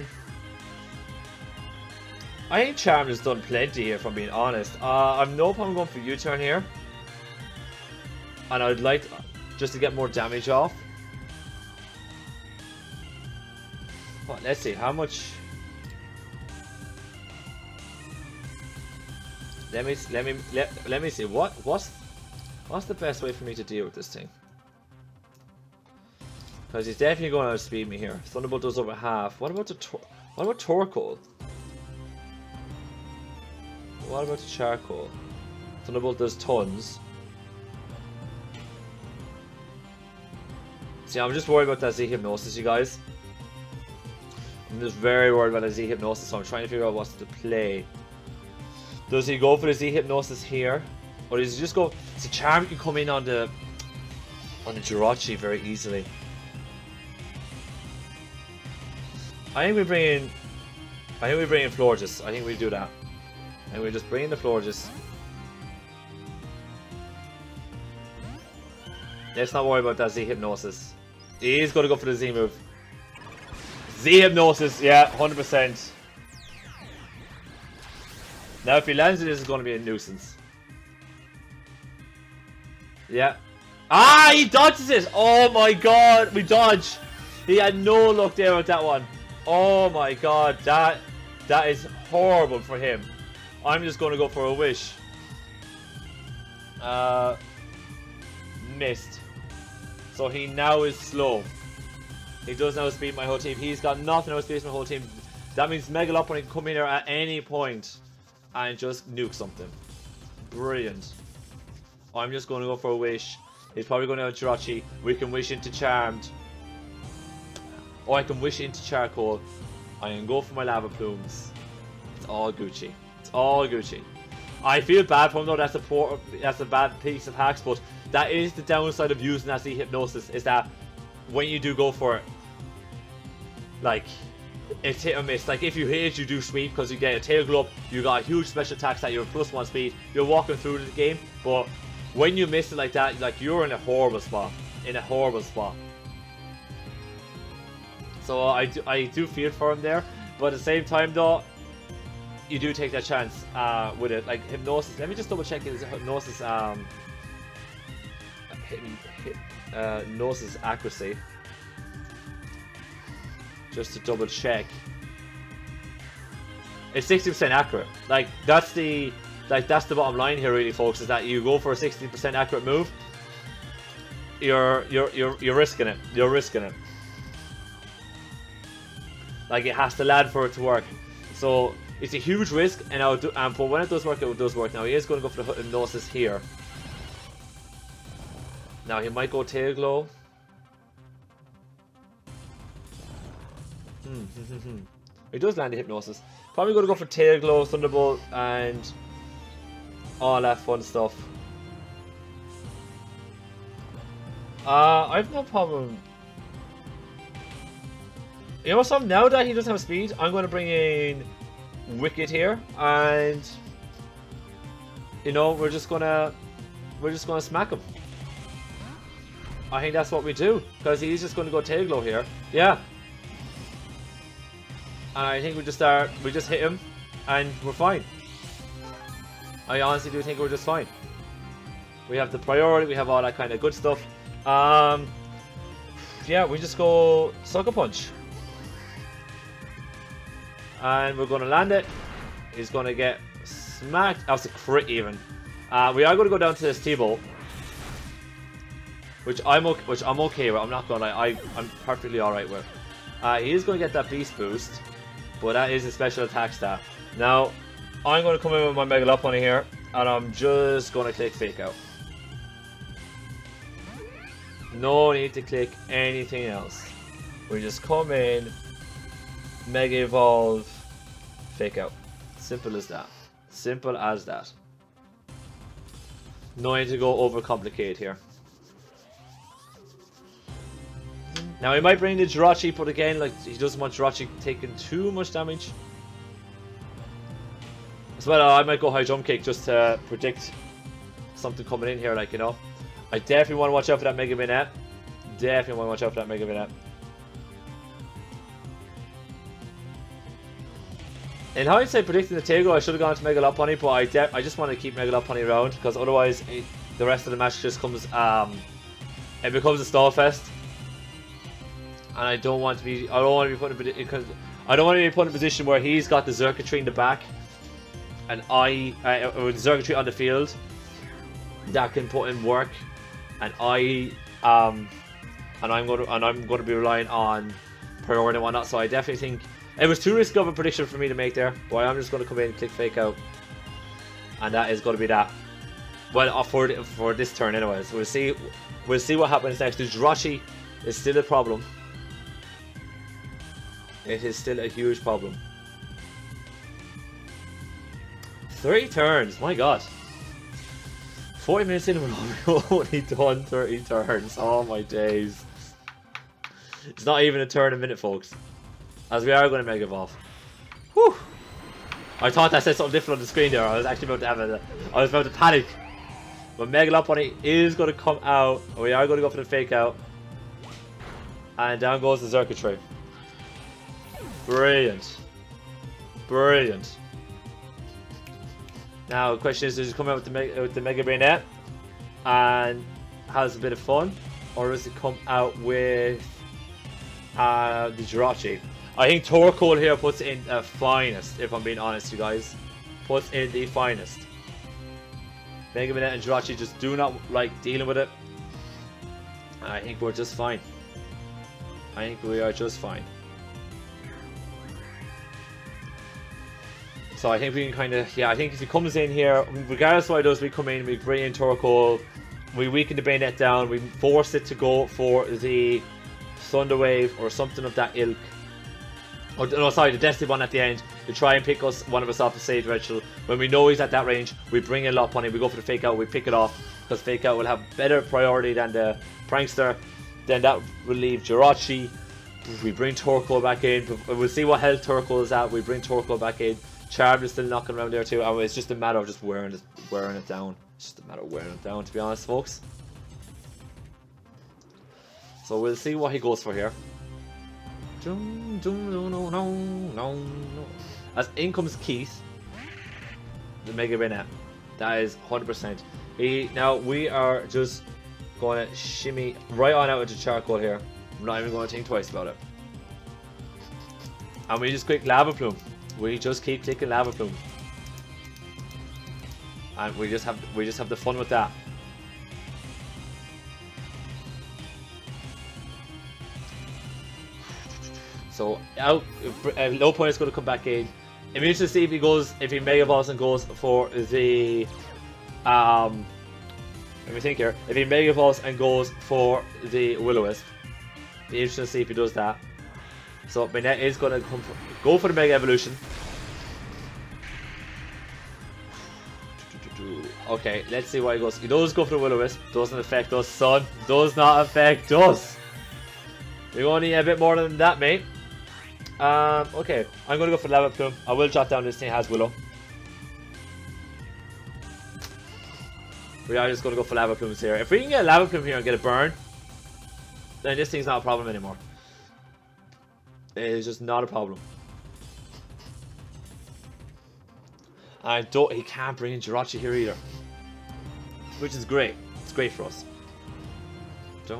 think Charm has done plenty here, if I'm being honest. I'm no problem going for U-turn here. And I'd like just to get more damage off. Well, let's see, how much... Let me see, what's the best way for me to deal with this thing? Because he's definitely going to outspeed me here. Thunderbolt does over half. What about Torkoal? What about the Charcoal? Thunderbolt does tons. See, I'm just worried about that Z Hypnosis, you guys. I'm just very worried about the Z Hypnosis, so I'm trying to figure out what's the play. Does he go for the Z Hypnosis here? Or does he just go... It's a Charm can come in on the Jirachi very easily. I think we bring in Florges. I think we do that. And we just bring in the Florges. Let's not worry about that Z Hypnosis. He's going to go for the Z move. Z Hypnosis, yeah, 100%. Now if he lands it, this is going to be a nuisance. Yeah. Ah, he dodges it! Oh my god, we dodge! He had no luck there with that one. Oh my god, that is horrible for him. I'm just going to go for a wish. Missed. So he now is slow. He does now speed my whole team. He's got nothing to speed my whole team. That means Mega Lopunny can come in here at any point and just nuke something. Brilliant. I'm just going to go for a wish. He's probably going to have Jirachi. We can wish into Charmed. Or I can wish into Charcoal. I can go for my Lava Plumes. It's all Gucci. It's all Gucci. I feel bad for him though. That's a bad piece of hacks, but that is the downside of using that Hypnosis, is that when you do go for it, like, it's hit or miss. Like, if you hit it, you do sweep because you get a Tail Glow up, you got a huge special attack that you're +1 speed, you're walking through the game, but when you miss it like that, like, you're in a horrible spot. In a horrible spot. So I do feel for him there, but at the same time though, you do take that chance with it. Like, Hypnosis, let me just double check his Hypnosis Hypnosis accuracy. Just to double check. It's 60% accurate. Like, that's the bottom line here really, folks, is that you go for a 60% accurate move, you're risking it. You're risking it. Like, it has to land for it to work. So it's a huge risk, and but when it does work, it does work. Now he is going to go for the Hypnosis here. Now he might go Tail Glow. He does land the Hypnosis. Probably going to go for Tail Glow, Thunderbolt, and all that fun stuff. I've no problem. You know something? Now that he doesn't have speed, I'm going to bring in Wicked here, and you know, we're just gonna smack him. I think that's what we do, because he's just going to go Tail Glow here. Yeah. And I think we just hit him, and we're fine. I honestly do think we're just fine. We have the priority, we have all that kind of good stuff. Yeah, we just go Sucker Punch. And we're going to land it. He's going to get smacked. That was a crit even. We are going to go down to this T-Bolt, which I'm okay with. I'm not going to lie. I'm perfectly alright with. He is going to get that Beast Boost, but that is a special attack stat. Now, I'm going to come in with my Mega Lopunny here, and I'm just going to click Fake Out. No need to click anything else. We just come in, Mega Evolve, Fake Out. Simple as that. Simple as that. No need to go overcomplicate here. Now he might bring the Jirachi, but again, like, he doesn't want Jirachi taking too much damage. As well, I might go High Jump Kick just to predict something coming in here, like, you know. I definitely want to watch out for that Mega Minette. Definitely want to watch out for that Mega Minette. In hindsight, predicting the Tail Glow, I should have gone to Mega Lopunny, but I just want to keep Mega Lopunny around, because otherwise the rest of the match just comes, it becomes a stall fest. And I don't want to be put in a position where he's got the Xurkitree in the back, and with Xurkitree on the field that can put in work, and I'm going to be relying on priority and whatnot. So I definitely think it was too risky of a prediction for me to make there. But I'm just going to come in and click Fake Out, and that is going to be that. Well, for this turn, anyways. We'll see what happens next. The Jirachi is still a problem. It is still a huge problem. 30 turns, my god. 40 minutes in, we've only done 30 turns. Oh my days. It's not even a turn a minute, folks. As we are going to Mega Evolve. Whew. I thought that said something different on the screen there. I was actually about to I was about to panic. But Mega Lopunny is going to come out. We are going to go for the Fake Out. And down goes the Xurkitree. Brilliant. Brilliant. Now the question is, does he come out with the Mega Bayonet and has a bit of fun, or does he come out with the Jirachi? I think Torkoal here puts in the finest, if I'm being honest, you guys. Puts in the finest. Mega Bayonet and Jirachi just do not like dealing with it. I think we're just fine. I think we are just fine. So I think we can kind of, yeah, I think if he comes in here, regardless of what he does, we come in, we bring in Turquoise, we weaken the bayonet down, we force it to go for the Thunder Wave or something of that ilk. Oh, no, sorry, the Destiny one at the end to try and pick one of us off the Sage Ritual. When we know he's at that range, we bring in Lot on him, we go for the Fake Out, we pick it off, because Fake Out will have better priority than the Prankster. Then that will leave Jirachi. We bring Turquoise back in, we'll see what health Turquoise is at, we bring Turquoise back in. Charm is still knocking around there too, and it's just a matter of just wearing it down. It's just a matter of wearing it down, to be honest, folks. So we'll see what he goes for here. As in comes Keith, the Mega Bayonet. That is 100%. Now we are just going to shimmy right on out into Charcoal here. I'm not even going to think twice about it. And we just click Lava Plume. We just keep clicking Lava Plume. And we just have the fun with that. So out, Low Point is going to come back in. I'm interested to see if he Mega Balls and goes for the let me think here. If he Mega Balls and goes for the Will-O-Wisp, be interesting to see if he does that. So Bayonet is going to go for the Mega Evolution. Okay, let's see why he goes. He does go for the Will-O-Wisp. Doesn't affect us, son. Does not affect us. We're going to need a bit more than that, mate. Okay, I'm going to go for Lava Plume. I will jot down this thing has Willow. We are just going to go for Lava Plumes here. If we can get a Lava Plume here and get a burn, then this thing's not a problem anymore. It is just not a problem. And he can't bring in Jirachi here either, which is great. It's great for us. The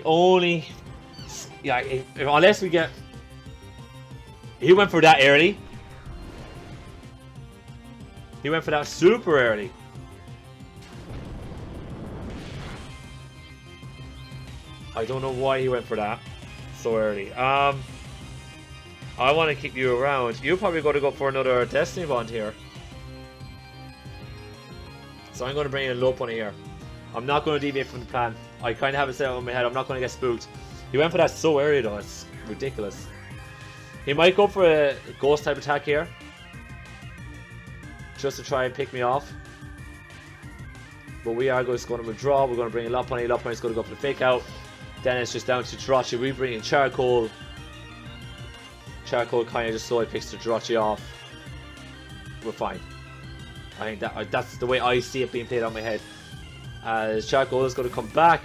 only, yeah, unless we get, he went for that early. He went for that super early. I don't know why he went for that so early. I want to keep you around. You're probably going to go for another Destiny Bond here. So I'm going to bring in a Low Point here. I'm not going to deviate from the plan. I kind of have it set up in my head. I'm not going to get spooked. He went for that so early though. It's ridiculous. He might go for a Ghost type attack here, just to try and pick me off. But we are just going to withdraw. We're going to bring in Lot Point. Lot Point is going to go for the Fake Out. Then it's just down to Jirachi. We bring in Charcoal. Charcoal kind of just slowly picks the Jirachi off. We're fine. I think that's the way I see it being played on my head. As Charcoal is going to come back,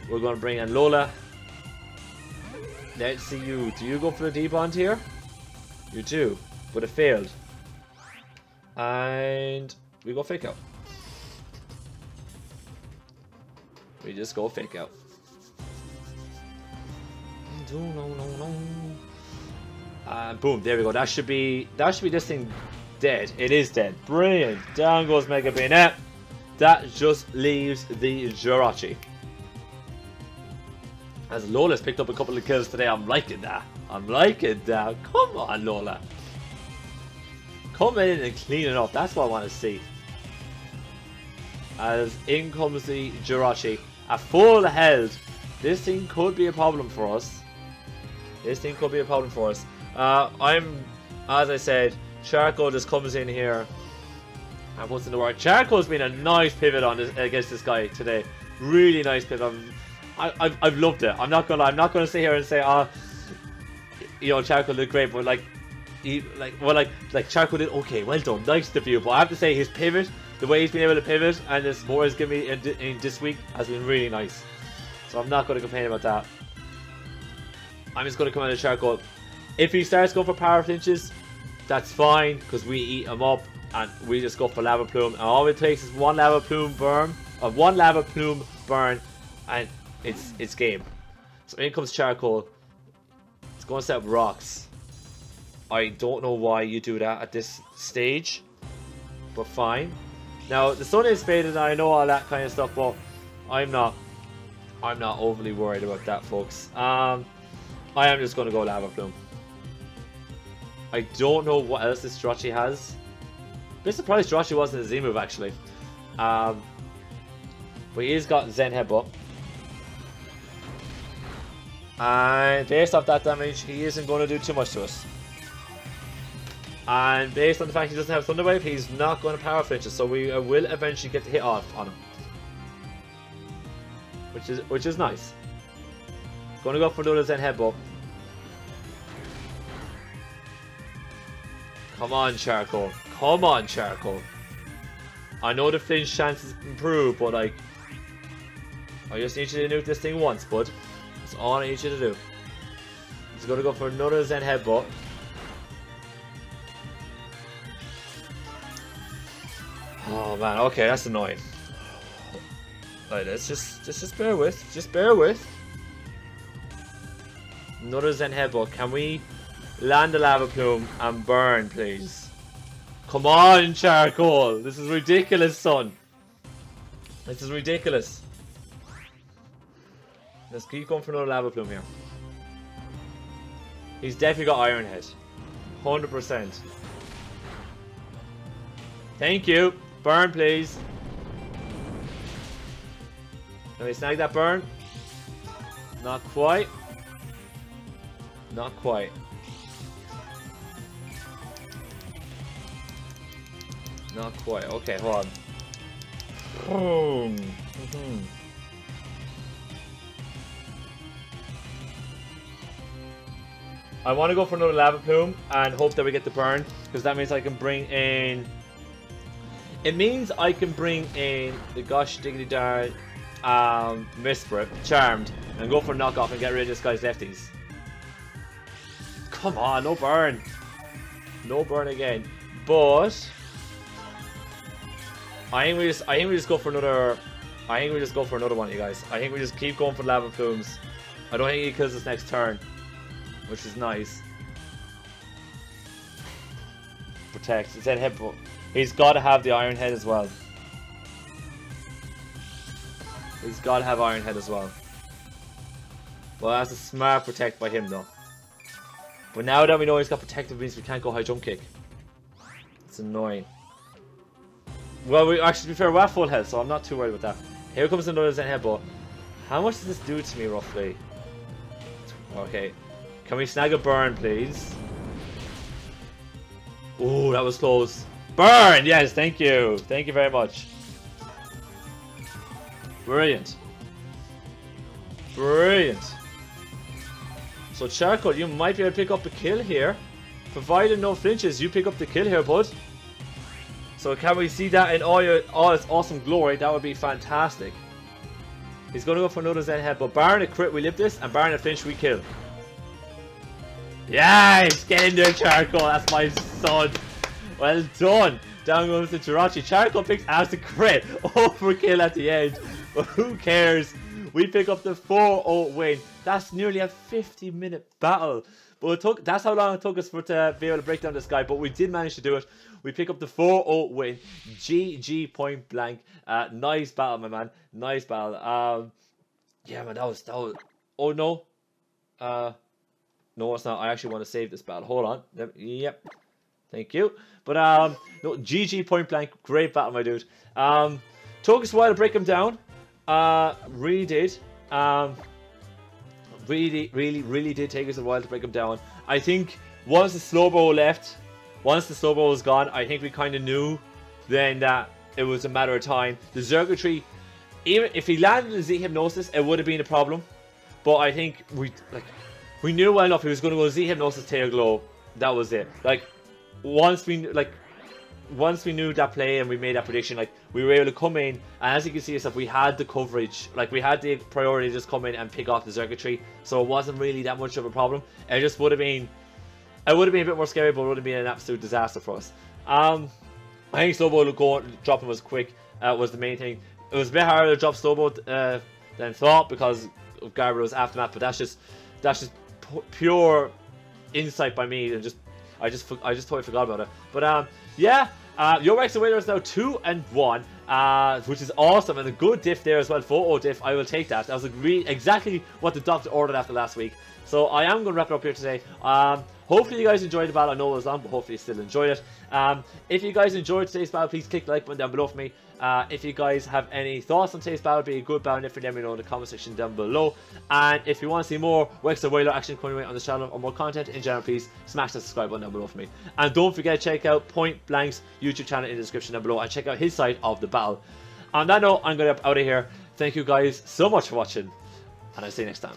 we're going to bring in Lola. Let's see you. Do you go for the D-Bond here? You do, but it failed. And we go Fake Out. We just go Fake Out. And boom, there we go. That should be this thing dead. It is dead. Brilliant. Down goes Mega Bayonet. That just leaves the Jirachi. As Lola's picked up a couple of kills today, I'm liking that. I'm liking that. Come on, Lola. Come in and clean it up. That's what I want to see. As in comes the Jirachi. At full health. This thing could be a problem for us. As I said, Charcoal just comes in here and puts in the work. Charcoal's been a nice pivot on this, against this guy today. Really nice pivot. I've loved it. I'm not gonna lie. I'm not gonna sit here and say, you know, Charcoal did great, but like Charcoal did okay. Well done, nice of you. But I have to say, his pivot, the way he's been able to pivot, and the support he's given me in this week has been really nice. So I'm not gonna complain about that. I'm just gonna come out of Charcoal. If he starts going for power flinches, that's fine, because we eat him up and we just go for Lava Plume. And all it takes is one Lava Plume burn, and it's game. So in comes Charcoal. It's going to set up rocks. I don't know why you do that at this stage, but fine. Now the sun is faded and I know all that kind of stuff, but I'm not overly worried about that, folks. I am just going to go Lava Plume. I don't know what else this Jirachi has. A bit surprised Jirachi wasn't a Z move actually. But he's got Zen Headbutt. And based off that damage, he isn't going to do too much to us. And based on the fact he doesn't have Thunder Wave, he's not going to power flinch us, so we will eventually get the hit off on him. Which is nice. Going to go for another Zen Headbutt. Come on, Charcoal. Come on, Charcoal. I know the flinch chances improve, but like, I just need you to nuke this thing once, bud. That's all I need you to do. He's going to go for another Zen Headbutt. Oh man, okay, that's annoying. Right, let's just bear with. Just bear with. Another Zen Headbutt. Can we land the Lava Plume and burn, please? Come on, Charcoal. This is ridiculous, son. This is ridiculous. Let's keep going for another Lava Plume here. He's definitely got Iron Head. 100%. Thank you. Burn, please. Can we snag that burn? Not quite. Not quite. Not quite. Okay, hold on. I want to go for another Lava Plume and hope that we get the burn, because that means I can bring in... It means I can bring in the Gosh Diggity Darn Misprit, Charmed, and go for knockoff and get rid of this guy's lefties. Come on, no burn. No burn again. But I think we just go for another. I think we just go for another one, you guys. I think we just keep going for Lava Plumes. I don't think he kills us next turn, which is nice. Protect. It's head headbutt. He's got to have the Iron Head as well. He's got to have Iron Head as well. Well, that's a smart protect by him though. But now that we know he's got protective, means we can't go high jump kick. It's annoying. Well, we actually, to be fair, we're at full health, so I'm not too worried about that. Here comes another Zen Headbutt. How much does this do to me roughly? Okay. Can we snag a burn, please? Ooh, that was close. Burn! Yes, thank you. Thank you very much. Brilliant. Brilliant. So Charcoal, you might be able to pick up a kill here. Provided no flinches, you pick up the kill here, bud. So can we see that in all its awesome glory? That would be fantastic. He's going to go for another Zen Head, but barring a crit, we live this, and barring a flinch, we kill. Yes! Get in there, Charcoal. That's my son. Well done. Down goes the Jirachi. Charcoal picks as the crit. Overkill at the end. But who cares? We pick up the 4-0 win. That's nearly a 50-minute battle. But that's how long it took us to be able to break down this guy. But we did manage to do it. We pick up the 4-0 win. GG point blank. Nice battle, my man. Nice battle. Yeah, man, that was... Oh, no. No, it's not. I actually want to save this battle. Hold on. Yep. Thank you. But, no, GG point blank. Great battle, my dude. Took us a while to break him down. Really did. Really did take us a while to break him down. I think once the slow bow left, once the slow bow was gone, I think we kind of knew then that it was a matter of time. The circuitry, even if he landed the Z Hypnosis, it would have been a problem. But I think we knew well enough he was going to go Z Hypnosis, Tail Glow. That was it. Like once we knew that play and we made that prediction, like we were able to come in, and as you can see yourself, we had the coverage, like we had the priority to just come in and pick off the circuitry, so it wasn't really that much of a problem. It just would have been, a bit more scary, but it would have been an absolute disaster for us. I think Slowbo dropping was quick, was the main thing. It was a bit harder to drop Slowbo than thought because of Garbaro's aftermath, but that's just pure insight by me, and I just totally forgot about it. But yeah, your Wexford Wailords now 2-1, which is awesome, and a good diff there as well. 4-0 diff, I will take that. That was exactly what the doctor ordered after last week. So I am going to wrap it up here today. Hopefully you guys enjoyed the battle. I know it was long, but hopefully you still enjoyed it. If you guys enjoyed today's battle, please click the like button down below for me. If you guys have any thoughts on today's battle, be a good battle, if you let me know in the comment section down below. And if you want to see more Wexford Wailords action coming away on the channel or more content in general, please smash the subscribe button down below for me. And don't forget to check out PointBlanke's YouTube channel in the description down below and check out his side of the battle. On that note, I'm going to be out of here. Thank you guys so much for watching, and I'll see you next time.